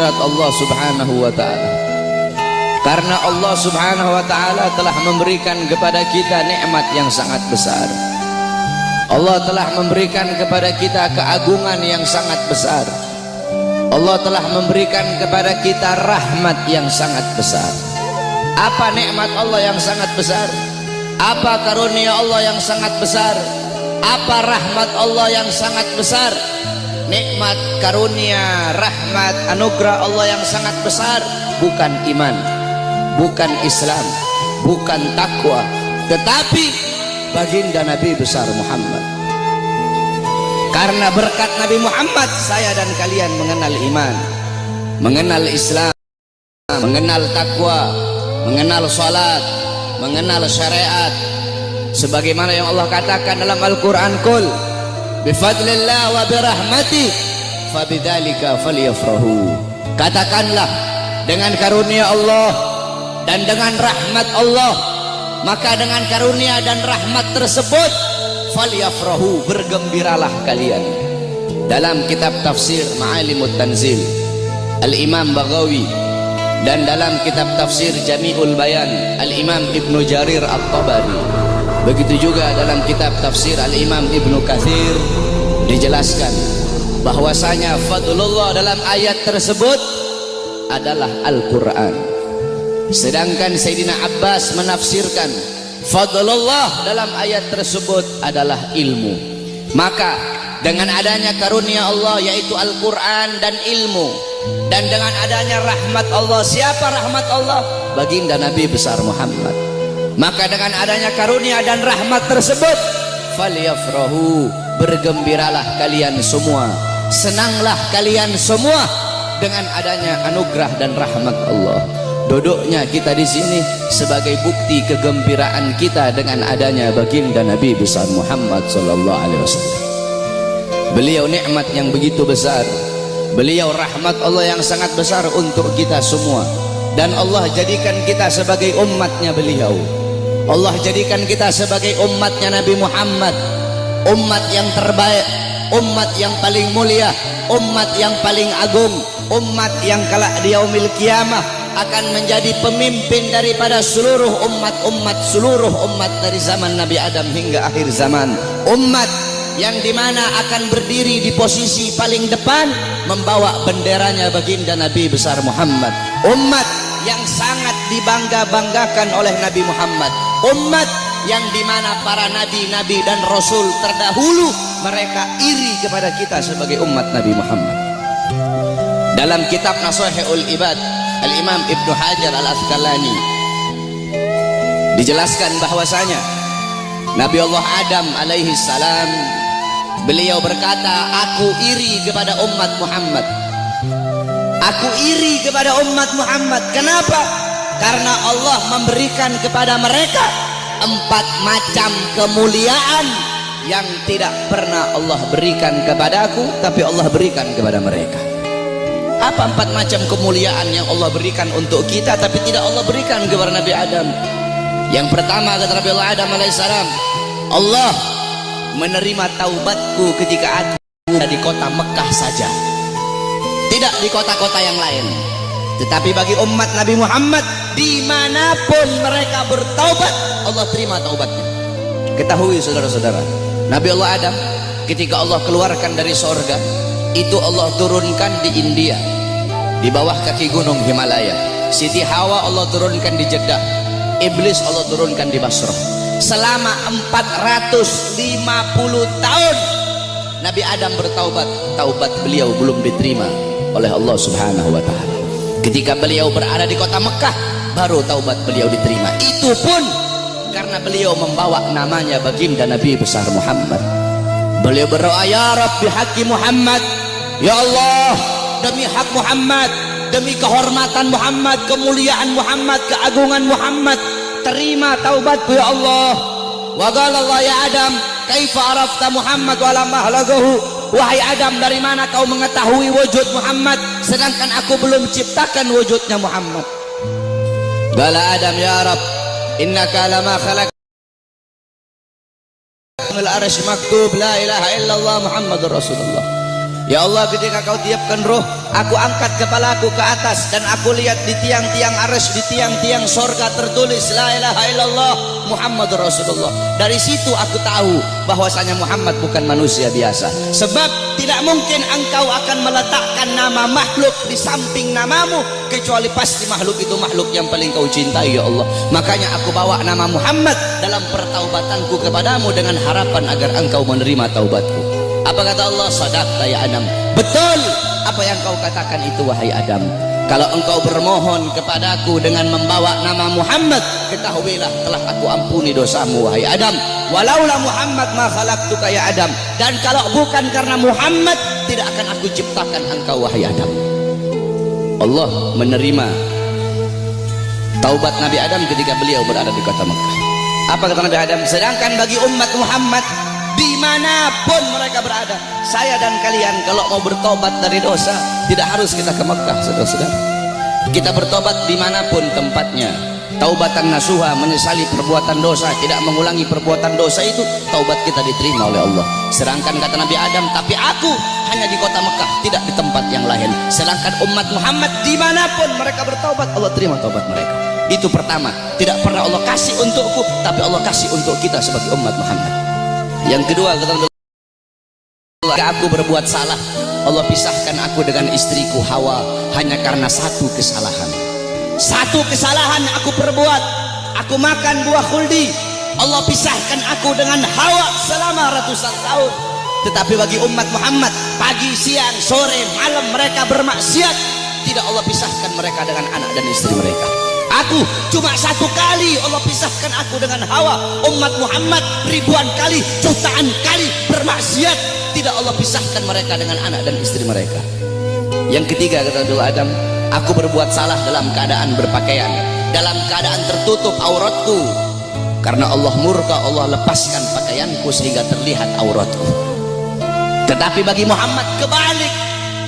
hadirat Allah subhanahu wa ta'ala. Karena Allah subhanahu wa ta'ala telah memberikan kepada kita nikmat yang sangat besar. Allah telah memberikan kepada kita keagungan yang sangat besar. Allah telah memberikan kepada kita rahmat yang sangat besar. Apa nikmat Allah yang sangat besar? Apa karunia Allah yang sangat besar? Apa rahmat Allah yang sangat besar? Nikmat, karunia, rahmat, anugerah Allah yang sangat besar bukan iman, bukan Islam, bukan takwa, tetapi baginda Nabi besar Muhammad. Karena berkat Nabi Muhammad saya dan kalian mengenal iman, mengenal Islam, mengenal takwa, mengenal salat, mengenal syariat. Sebagaimana yang Allah katakan dalam Al-Quran, Qul bifadlillah wa birahmatih fabidzalika falyafrahu. Katakanlah, dengan karunia Allah dan dengan rahmat Allah, maka dengan karunia dan rahmat tersebut falyafrahu, bergembiralah kalian. Dalam kitab tafsir Ma'alimut Tanzil Al-Imam Baghawi, dan dalam kitab tafsir Jami'ul Bayan Al-Imam Ibnu Jarir At-Tabari, begitu juga dalam kitab tafsir Al-Imam Ibnu Katsir, dijelaskan bahwasanya fadlullah dalam ayat tersebut adalah Al-Quran. Sedangkan Sayyidina Abbas menafsirkan fadlullah dalam ayat tersebut adalah ilmu. Maka dengan adanya karunia Allah yaitu Al-Quran dan ilmu, dan dengan adanya rahmat Allah, siapa rahmat Allah? Baginda Nabi besar Muhammad. Maka dengan adanya karunia dan rahmat tersebut falyafrahu, bergembiralah kalian semua, senanglah kalian semua dengan adanya anugerah dan rahmat Allah. Duduknya kita di sini sebagai bukti kegembiraan kita dengan adanya baginda Nabi besar Muhammad sallallahu alaihi wasallam. Beliau nikmat yang begitu besar, beliau rahmat Allah yang sangat besar untuk kita semua, dan Allah jadikan kita sebagai umatnya beliau. Allah jadikan kita sebagai umatnya Nabi Muhammad, umat yang terbaik, umat yang paling mulia, umat yang paling agung, umat yang kelak di yaumil kiamah akan menjadi pemimpin daripada seluruh seluruh umat dari zaman Nabi Adam hingga akhir zaman. Umat yang dimana akan berdiri di posisi paling depan membawa benderanya baginda Nabi besar Muhammad. Umat yang sangat dibangga-banggakan oleh Nabi Muhammad. Umat yang dimana para nabi-nabi dan rasul terdahulu mereka iri kepada kita sebagai umat Nabi Muhammad. Dalam kitab Nashihul Ibad Al-Imam Ibnu Hajar Al-Asqalani dijelaskan bahwasanya Nabi Allah Adam alaihi salam, beliau berkata, aku iri kepada umat Muhammad. Aku iri kepada umat Muhammad. Kenapa? Karena Allah memberikan kepada mereka 4 macam kemuliaan yang tidak pernah Allah berikan kepadaku, tapi Allah berikan kepada mereka. Apa 4 macam kemuliaan yang Allah berikan untuk kita tapi tidak Allah berikan kepada Nabi Adam? Yang pertama, kata Nabi Allah Adam alaihissalam, Allah menerima taubatku ketika aku ada di kota Mekah saja, tidak di kota-kota yang lain. Tetapi bagi umat Nabi Muhammad, dimanapun mereka bertaubat, Allah terima taubatnya. Ketahui saudara-saudara, Nabi Allah Adam ketika Allah keluarkan dari sorga, itu Allah turunkan di India, di bawah kaki gunung Himalaya. Siti Hawa Allah turunkan di Jeddah, Iblis Allah turunkan di Basrah. Selama 450 tahun Nabi Adam bertaubat, taubat beliau belum diterima oleh Allah subhanahu wa ta'ala. Ketika beliau berada di kota Mekah, baru taubat beliau diterima. Itu pun karena beliau membawa namanya baginda Nabi besar Muhammad. Beliau berdoa, ya Rabbi haqqi Muhammad, ya Allah, demi hak Muhammad, demi kehormatan Muhammad, kemuliaan Muhammad, keagungan Muhammad, terima taubatku ya Allah. Wa qala Allah ya Adam, kaifa arafta Muhammad wa lam ahlagahu? Wahai Adam, dari mana kau mengetahui wujud Muhammad sedangkan aku belum ciptakan wujudnya Muhammad? Qala Adam, ya Rabb, innaka lama khalaq al-arsh maktub la ilaha illallah Muhammadur Rasulullah. Ya Allah, ketika kau tiupkan roh, aku angkat kepalaku ke atas dan aku lihat di tiang-tiang arsy, di tiang-tiang sorga tertulis la ilaha illallah Muhammadur Rasulullah. Dari situ aku tahu bahwasanya Muhammad bukan manusia biasa, sebab tidak mungkin engkau akan meletakkan nama makhluk di samping namamu, kecuali pasti makhluk itu makhluk yang paling kau cintai ya Allah. Makanya aku bawa nama Muhammad dalam pertaubatanku kepadamu dengan harapan agar engkau menerima taubatku. Apa kata Allah? Sadaqta ya Adam. Betul apa yang kau katakan itu wahai Adam. Kalau engkau bermohon kepadaku dengan membawa nama Muhammad, ketahuilah telah aku ampuni dosamu wahai Adam. Walaula Muhammad ma khalaqtuka ya Adam. Dan kalau bukan karena Muhammad, tidak akan aku ciptakan engkau wahai Adam. Allah menerima taubat Nabi Adam ketika beliau berada di kota Mekah. Apa kata Nabi Adam? Sedangkan bagi umat Muhammad dimanapun mereka berada, saya dan kalian kalau mau bertobat dari dosa tidak harus kita ke Mekah, saudara-saudara. Kita bertobat dimanapun tempatnya. Taubatan nasuha, menyesali perbuatan dosa, tidak mengulangi perbuatan dosa, itu taubat kita diterima oleh Allah. Sedangkan kata Nabi Adam, tapi aku hanya di kota Mekah, tidak di tempat yang lain. Sedangkan umat Muhammad dimanapun mereka bertaubat, Allah terima taubat mereka. Itu pertama, tidak pernah Allah kasih untukku, tapi Allah kasih untuk kita sebagai umat Muhammad. Yang kedua, kata Allah, aku berbuat salah, Allah pisahkan aku dengan istriku Hawa hanya karena satu kesalahan. Satu kesalahan aku perbuat, aku makan buah khuldi, Allah pisahkan aku dengan Hawa selama ratusan tahun. Tetapi bagi umat Muhammad, pagi, siang, sore, malam mereka bermaksiat, tidak Allah pisahkan mereka dengan anak dan istri mereka. Aku cuma satu kali Allah pisahkan aku dengan Hawa. Umat Muhammad ribuan kali, jutaan kali bermaksiat, tidak Allah pisahkan mereka dengan anak dan istri mereka. Yang ketiga, kata Nabi Adam, aku berbuat salah dalam keadaan berpakaian, dalam keadaan tertutup auratku. Karena Allah murka, Allah lepaskan pakaianku sehingga terlihat auratku. Tetapi bagi Muhammad kebalik,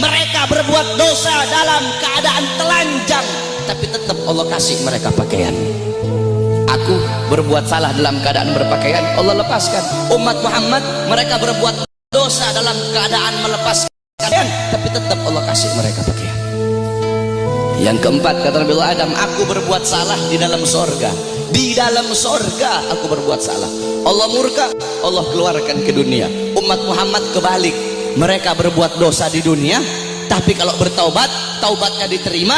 mereka berbuat dosa dalam keadaan telanjang, tapi tetap Allah kasih mereka pakaian. Aku berbuat salah dalam keadaan berpakaian, Allah lepaskan. Umat Muhammad mereka berbuat dosa dalam keadaan melepaskan pakaian, tapi tetap Allah kasih mereka pakaian. Yang keempat, kata Nabi Adam, aku berbuat salah di dalam sorga. Di dalam sorga aku berbuat salah, Allah murka, Allah keluarkan ke dunia. Umat Muhammad kebalik, mereka berbuat dosa di dunia, tapi kalau bertaubat, taubatnya diterima,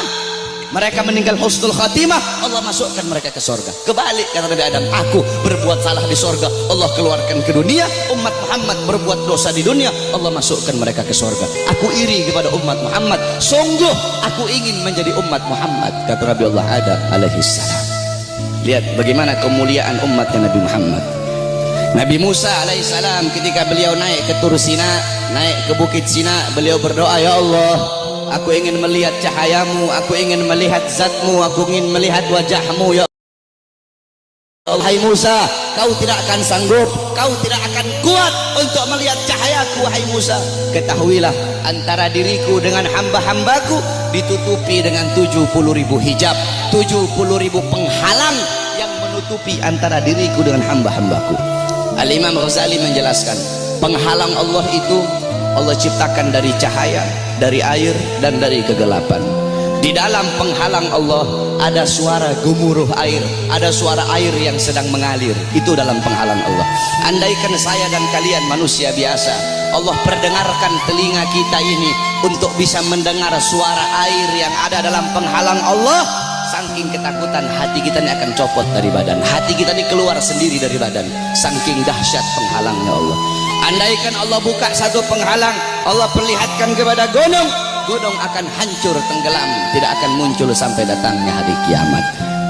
mereka meninggal husnul khatimah, Allah masukkan mereka ke sorga. Kebalik, kata Nabi Adam, aku berbuat salah di sorga, Allah keluarkan ke dunia. Umat Muhammad berbuat dosa di dunia, Allah masukkan mereka ke sorga. Aku iri kepada umat Muhammad, sungguh aku ingin menjadi umat Muhammad, kata Nabi Allah Adam alaihissalam. Lihat bagaimana kemuliaan umatnya Nabi Muhammad. Nabi Musa alaihissalam ketika beliau naik ke Tur Sina, naik ke Bukit Sina, beliau berdoa, ya Allah, aku ingin melihat cahayamu, aku ingin melihat zatmu, aku ingin melihat wajahmu ya Allah. Hai Musa, kau tidak akan sanggup, kau tidak akan kuat untuk melihat cahayaku wahai Musa. Ketahuilah, antara diriku dengan hamba-hambaku ditutupi dengan 70.000 hijab, 70.000 penghalang yang menutupi antara diriku dengan hamba-hambaku. Al-Imam Ghazali menjelaskan, penghalang Allah itu Allah ciptakan dari cahaya, dari air, dan dari kegelapan. Di dalam penghalang Allah ada suara gemuruh air, ada suara air yang sedang mengalir. Itu dalam penghalang Allah. Andaikan saya dan kalian manusia biasa, Allah perdengarkan telinga kita ini untuk bisa mendengar suara air yang ada dalam penghalang Allah, saking ketakutan hati kita ini akan copot dari badan, hati kita ini keluar sendiri dari badan, saking dahsyat penghalangnya Allah. Andaikan Allah buka satu penghalang, Allah perlihatkan kepada gunung, gunung akan hancur tenggelam, tidak akan muncul sampai datangnya hari kiamat.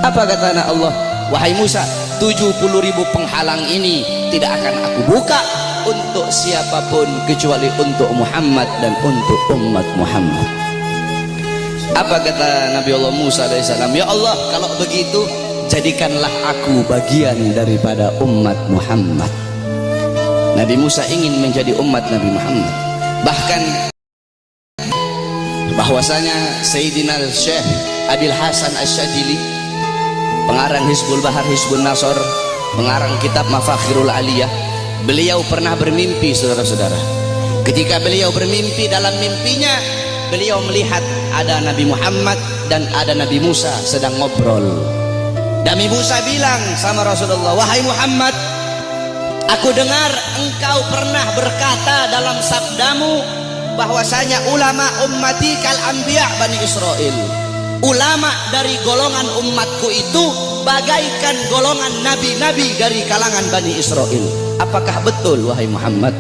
Apa kata Allah? Wahai Musa, 70.000 penghalang ini tidak akan aku buka untuk siapapun kecuali untuk Muhammad dan untuk umat Muhammad. Apa kata Nabi Allah Musa alaihissalam? Ya Allah, kalau begitu jadikanlah aku bagian daripada umat Muhammad. Nabi Musa ingin menjadi umat Nabi Muhammad. Bahkan bahwasanya Sayyidina Syekh Adil Hasan Asyadili, pengarang Hizbul Bahar Hizbun Nasor, pengarang kitab Mafakhirul Aliyah, beliau pernah bermimpi, saudara-saudara. Ketika beliau bermimpi, dalam mimpinya beliau melihat ada Nabi Muhammad dan ada Nabi Musa sedang ngobrol. Nabi Musa bilang sama Rasulullah, wahai Muhammad, aku dengar engkau pernah berkata dalam sabdamu bahwasanya ulama ummati kal anbiya Bani Israel. Ulama dari golongan umatku itu bagaikan golongan nabi-nabi dari kalangan Bani Israel. Apakah betul wahai Muhammad?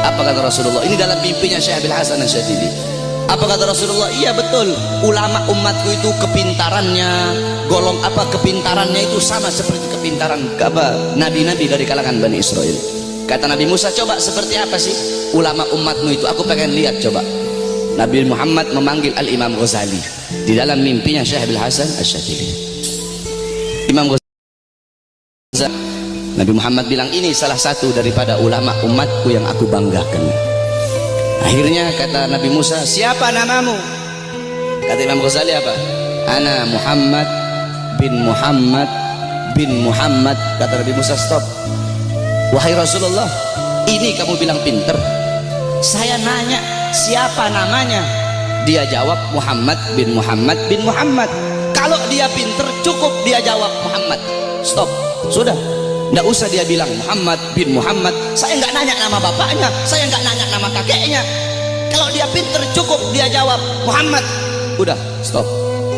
Apa kata Rasulullah? Ini dalam mimpinya Syekh Abil Hasan Asyadzili. Apa kata Rasulullah? Iya betul, ulama umatku itu kepintarannya, kepintarannya itu sama seperti kepintaran nabi-nabi dari kalangan Bani Israel. Kata Nabi Musa, coba seperti apa sih ulama umatmu itu? Aku pengen lihat coba. Nabi Muhammad memanggil Al-Imam Ghazali di dalam mimpinya Syekh Abil Hasan Asyadzili. Imam Ghazali, Nabi Muhammad bilang, ini salah satu daripada ulama umatku yang aku banggakan. Akhirnya kata Nabi Musa, siapa namamu? Kata Imam Ghazali apa? Ana Muhammad bin Muhammad bin Muhammad. Kata Nabi Musa, stop. Wahai Rasulullah, ini kamu bilang pinter. Saya nanya siapa namanya? Dia jawab Muhammad bin Muhammad bin Muhammad. Kalau dia pinter cukup dia jawab Muhammad. Stop, sudah. Nggak usah dia bilang Muhammad bin Muhammad. Saya nggak nanya nama bapaknya, saya nggak nanya nama kakeknya. Kalau dia pinter cukup dia jawab Muhammad. Udah, stop.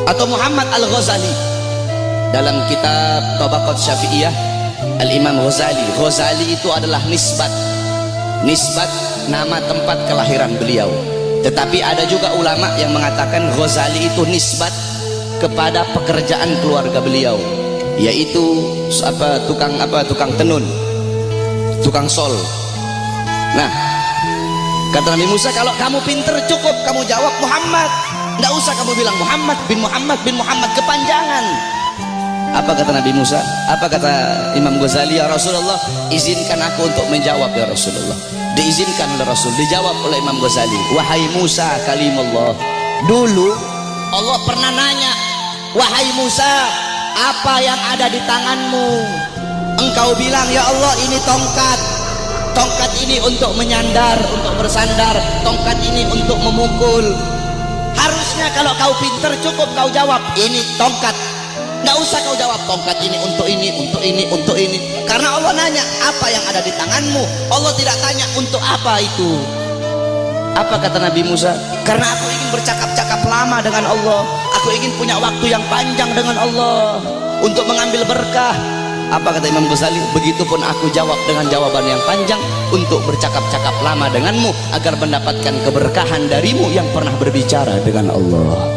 Atau Muhammad Al-Ghazali dalam kitab Tabaqat Syafi'iyah, Al-Imam Ghazali. Ghazali itu adalah nisbat nama tempat kelahiran beliau. Tetapi ada juga ulama yang mengatakan Ghazali itu nisbat kepada pekerjaan keluarga beliau, yaitu tukang tenun, tukang sol. Nah, kata Nabi Musa, kalau kamu pinter cukup kamu jawab Muhammad, nggak usah kamu bilang Muhammad bin Muhammad bin Muhammad, kepanjangan. Apa kata Nabi Musa? Apa kata Imam Ghazali? Ya Rasulullah, izinkan aku untuk menjawab ya Rasulullah. Diizinkan oleh Rasul, dijawab oleh Imam Ghazali, wahai Musa kalimullah. Dulu Allah pernah nanya, wahai Musa, apa yang ada di tanganmu? Engkau bilang, ya Allah, ini tongkat. Tongkat ini untuk menyandar, untuk bersandar. Tongkat ini untuk memukul. Harusnya kalau kau pinter cukup kau jawab, ini tongkat. Nggak usah kau jawab tongkat ini untuk ini, untuk ini, untuk ini. Karena Allah nanya apa yang ada di tanganmu. Allah tidak tanya untuk apa itu. Apa kata Nabi Musa? Karena aku ingin bercakap-cakap lama dengan Allah. Aku ingin punya waktu yang panjang dengan Allah untuk mengambil berkah. Apa kata Imam Ghazali? Begitupun aku jawab dengan jawaban yang panjang untuk bercakap-cakap lama denganmu agar mendapatkan keberkahan darimu yang pernah berbicara dengan Allah.